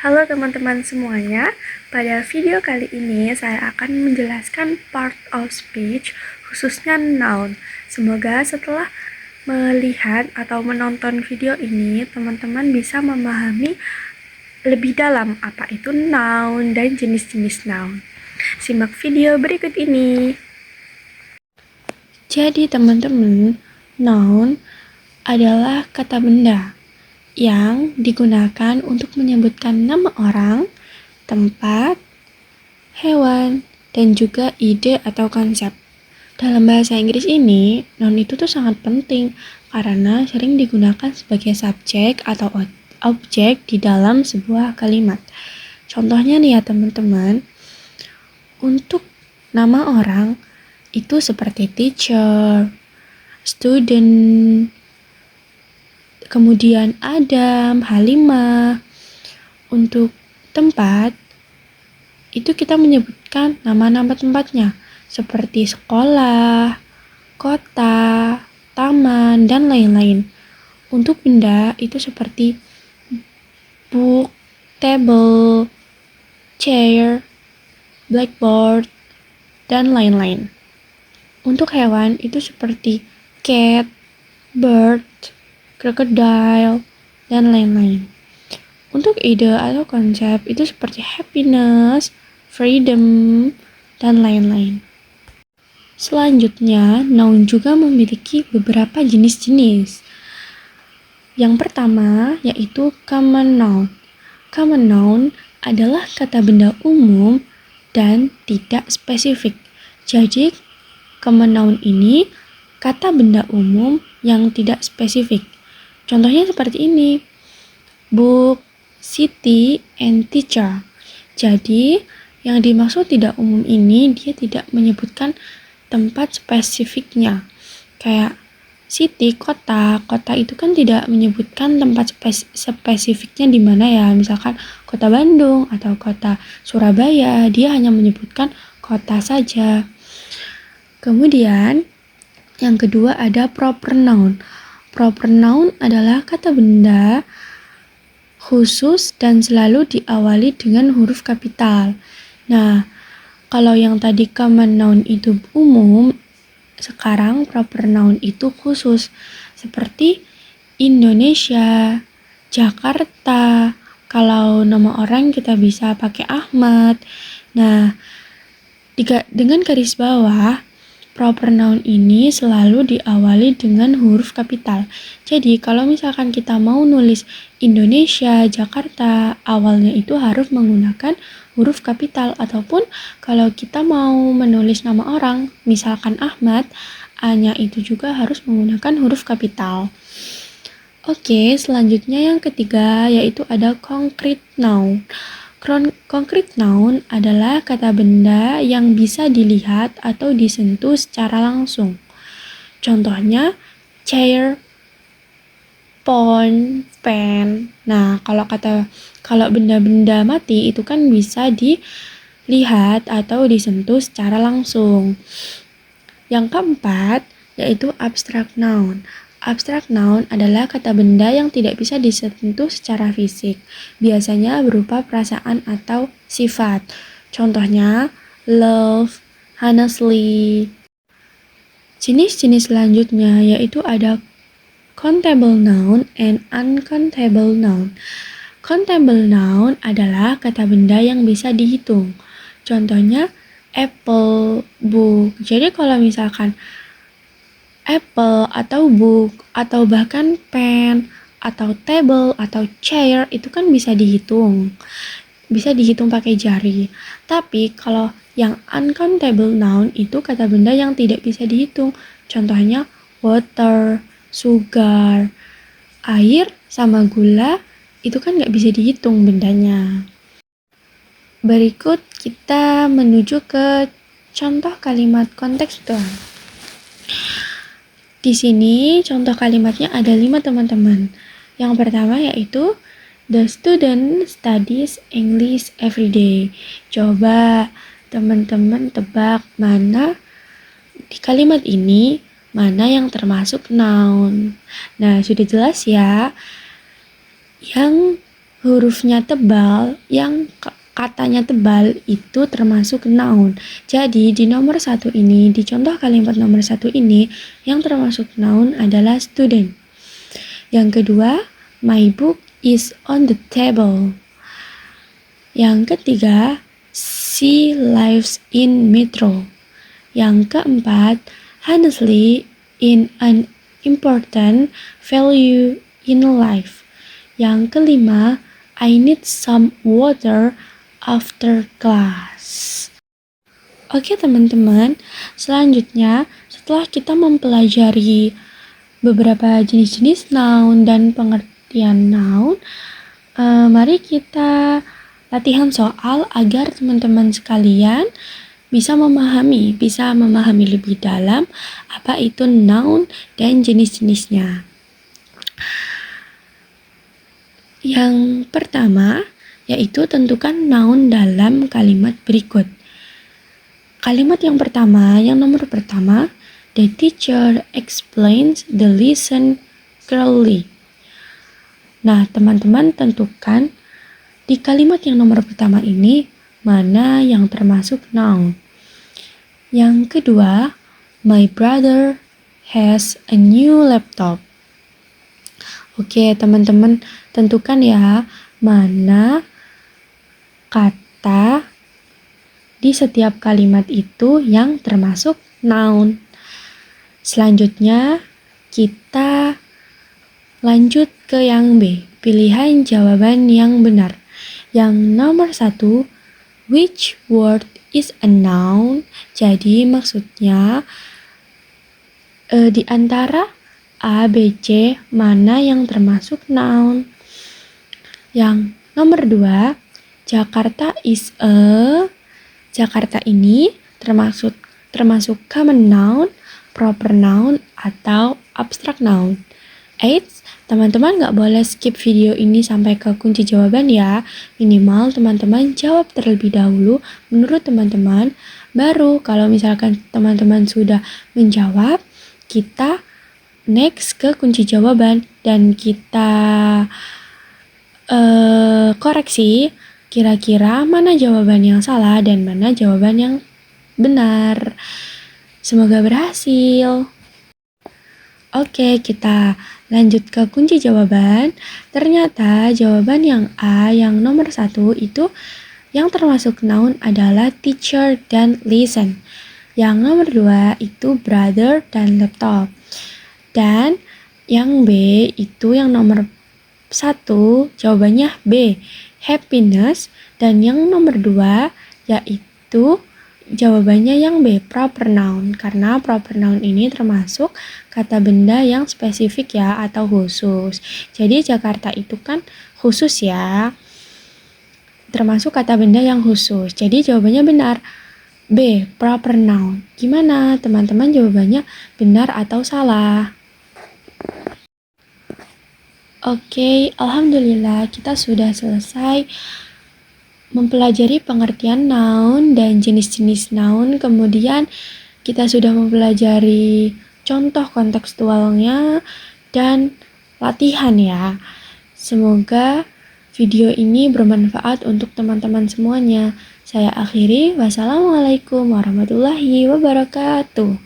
Halo teman-teman semuanya, pada video kali ini saya akan menjelaskan part of speech khususnya noun. Semoga setelah melihat atau menonton video ini, teman-teman bisa memahami lebih dalam apa itu noun dan jenis-jenis noun. Simak video berikut ini. Jadi teman-teman, noun adalah kata benda yang digunakan untuk menyebutkan nama orang, tempat, hewan, dan juga ide atau konsep. Dalam bahasa Inggris ini, noun itu tuh sangat penting karena sering digunakan sebagai subjek atau objek di dalam sebuah kalimat. Contohnya nih ya teman-teman, untuk nama orang itu seperti teacher, student, kemudian Adam, Halimah. Untuk tempat, itu kita menyebutkan nama-nama tempatnya, seperti sekolah, kota, taman, dan lain-lain. Untuk benda, itu seperti book, table, chair, blackboard, dan lain-lain. Untuk hewan, itu seperti cat, bird, crocodile, dan lain-lain. Untuk ide atau konsep itu seperti happiness, freedom, dan lain-lain. Selanjutnya, noun juga memiliki beberapa jenis-jenis. Yang pertama yaitu common noun. Common noun adalah kata benda umum dan tidak spesifik. Jadi, common noun ini kata benda umum yang tidak spesifik. Contohnya seperti ini, book, city, and teacher. Jadi, yang dimaksud tidak umum ini, dia tidak menyebutkan tempat spesifiknya. Kayak city, kota itu kan tidak menyebutkan tempat spesifiknya di mana ya. Misalkan kota Bandung atau kota Surabaya, dia hanya menyebutkan kota saja. Kemudian, yang kedua ada proper noun. Proper noun adalah kata benda khusus dan selalu diawali dengan huruf kapital. Nah, kalau yang tadi common noun itu umum, sekarang proper noun itu khusus. Seperti Indonesia, Jakarta. Kalau nama orang kita bisa pakai Ahmad. Nah, dengan garis bawah, proper noun ini selalu diawali dengan huruf kapital. Jadi, kalau misalkan kita mau nulis Indonesia, Jakarta, awalnya itu harus menggunakan huruf kapital. Ataupun kalau kita mau menulis nama orang, misalkan Ahmad, A-nya itu juga harus menggunakan huruf kapital. Oke, selanjutnya yang ketiga yaitu ada concrete noun. Concrete noun adalah kata benda yang bisa dilihat atau disentuh secara langsung. Contohnya chair, phone, pen. Nah, kalau benda-benda mati itu kan bisa dilihat atau disentuh secara langsung. Yang keempat yaitu abstract noun. Abstract noun adalah kata benda yang tidak bisa disentuh secara fisik, biasanya berupa perasaan atau sifat. Contohnya, love, honestly. Jenis-jenis selanjutnya yaitu ada countable noun and uncountable noun. Countable noun adalah kata benda yang bisa dihitung. Contohnya, apple, book. Jadi kalau misalkan apple atau book atau bahkan pen atau table atau chair itu kan bisa dihitung pakai jari. Tapi kalau yang uncountable noun itu kata benda yang tidak bisa dihitung. Contohnya water, sugar, air sama gula itu kan nggak bisa dihitung bendanya. Berikut kita menuju ke contoh kalimat kontekstual. Di sini contoh kalimatnya ada 5 teman-teman. Yang pertama yaitu the student studies English every day. Coba teman-teman tebak mana di kalimat ini mana yang termasuk noun. Nah, sudah jelas ya. Yang hurufnya tebal, yang katanya tebal itu termasuk noun. Jadi di nomor 1 ini, di contoh kalimat nomor 1 ini, yang termasuk noun adalah student. Yang kedua, my book is on the table. Yang ketiga, she lives in metro. Yang keempat, honestly in an important value in life. Yang kelima, I need some water after class. Oke teman-teman, selanjutnya setelah kita mempelajari beberapa jenis-jenis noun dan pengertian noun, mari kita latihan soal agar teman-teman sekalian bisa memahami lebih dalam apa itu noun dan jenis-jenisnya. Yang pertama, yaitu tentukan noun dalam kalimat berikut. Kalimat yang pertama, yang nomor pertama, the teacher explains the lesson clearly. Nah, teman-teman tentukan di kalimat yang nomor pertama ini mana yang termasuk noun. Yang kedua, my brother has a new laptop. Oke, teman-teman tentukan ya mana kata di setiap kalimat itu yang termasuk noun. Selanjutnya, kita lanjut ke yang B, pilihan jawaban yang benar. Yang nomor 1, which word is a noun? Jadi maksudnya di antara A, B, C, mana yang termasuk noun? Yang nomor 2, Jakarta is a. Jakarta ini termasuk common noun, proper noun, atau abstract noun. Eits, teman-teman nggak boleh skip video ini sampai ke kunci jawaban ya. Minimal teman-teman jawab terlebih dahulu menurut teman-teman. Baru kalau misalkan teman-teman sudah menjawab, kita next ke kunci jawaban dan kita koreksi kira-kira mana jawaban yang salah dan mana jawaban yang benar. Semoga berhasil. Oke, kita lanjut ke kunci jawaban. Ternyata jawaban yang A, yang nomor 1 itu yang termasuk noun adalah teacher dan listen. Yang nomor 2 itu brother dan laptop. Dan yang B itu yang nomor 1 jawabannya B, happiness. Dan yang nomor 2 yaitu jawabannya yang B, proper noun. Karena proper noun ini termasuk kata benda yang spesifik ya atau khusus. Jadi Jakarta itu kan khusus ya. Termasuk kata benda yang khusus. Jadi jawabannya benar. B, proper noun. Gimana teman-teman jawabannya benar atau salah? Oke, alhamdulillah kita sudah selesai mempelajari pengertian noun dan jenis-jenis noun. Kemudian kita sudah mempelajari contoh kontekstualnya dan latihan ya. Semoga video ini bermanfaat untuk teman-teman semuanya. Saya akhiri, wassalamualaikum warahmatullahi wabarakatuh.